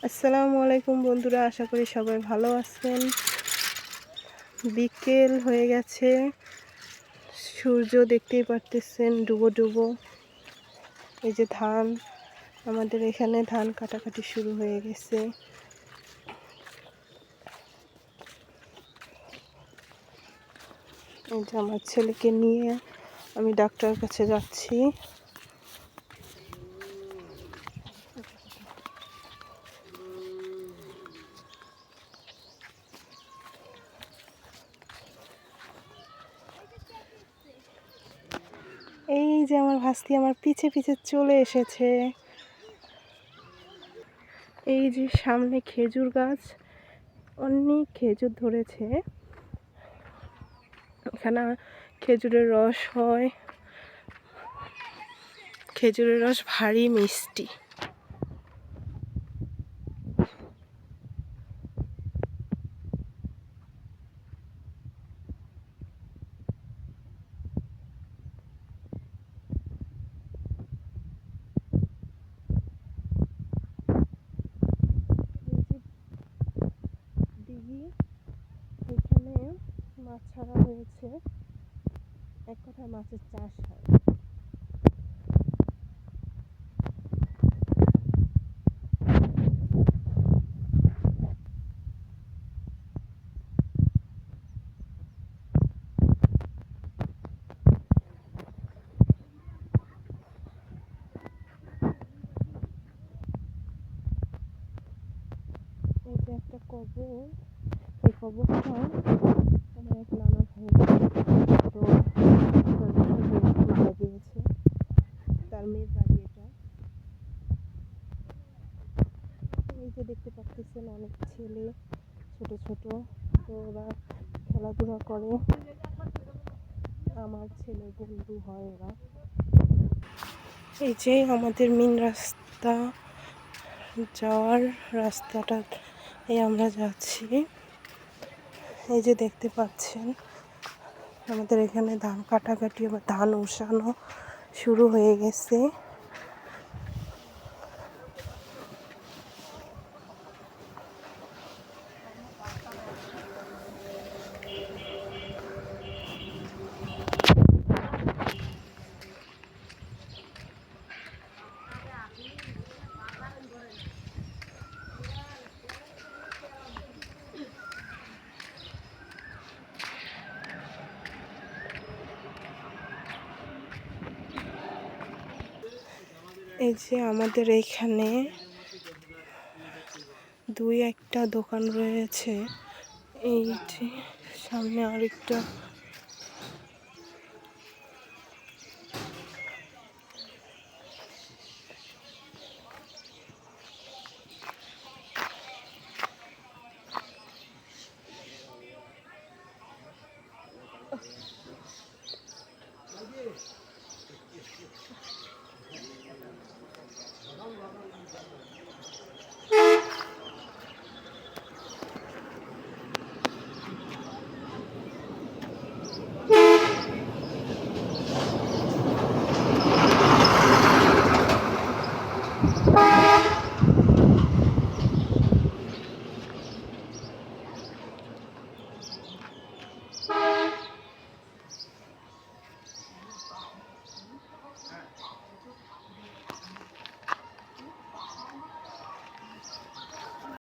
আসসালামু আলাইকুম বন্ধুরা, আশা করি সবাই ভালো আছেন। বিকেল হয়ে গেছে, সূর্য দেখতেই পারতেছেন ডুবো ডুবো। এই যে ধান, আমাদের এখানে ধান কাটাকাটি শুরু হয়ে গেছে। এই যে আমার ছেলেকে নিয়ে আমি ডাক্তারের কাছে যাচ্ছি। এই যে আমার ভাস্তি আমার পিছে পিছে চলে এসেছে। এই যে সামনে খেজুর গাছ, অনেক খেজুর ধরেছে। এখানে খেজুরের রস হয়, খেজুরের রস ভারী মিষ্টি। দিঘি, এখানে মাছ ছাড়া হয়েছে, এক কথায় মাছের চাষ হয়। এই যে একটা কবর, এই কবরটা আমার এক নানা ভাই তো লাগিয়েছে, তার মেয়ের বাড়ি এটা। এই যে দেখতে পাচ্ছেন অনেক ছেলে ছোট ছোট, তো ওরা খেলাধুলা করে, আমার ছেলের বন্ধু হয় ওরা। এই যে আমাদের মেন রাস্তা, যাওয়ার রাস্তাটা এই আমরা যাচ্ছি। এই যে দেখতে পাচ্ছেন আমাদের এখানে ধান কাটাকাটি বা ধান ওসানো শুরু হয়ে গেছে। এই যে আমাদের এইখানে দুই একটা দোকান রয়েছে। এই যে সামনে আরেকটা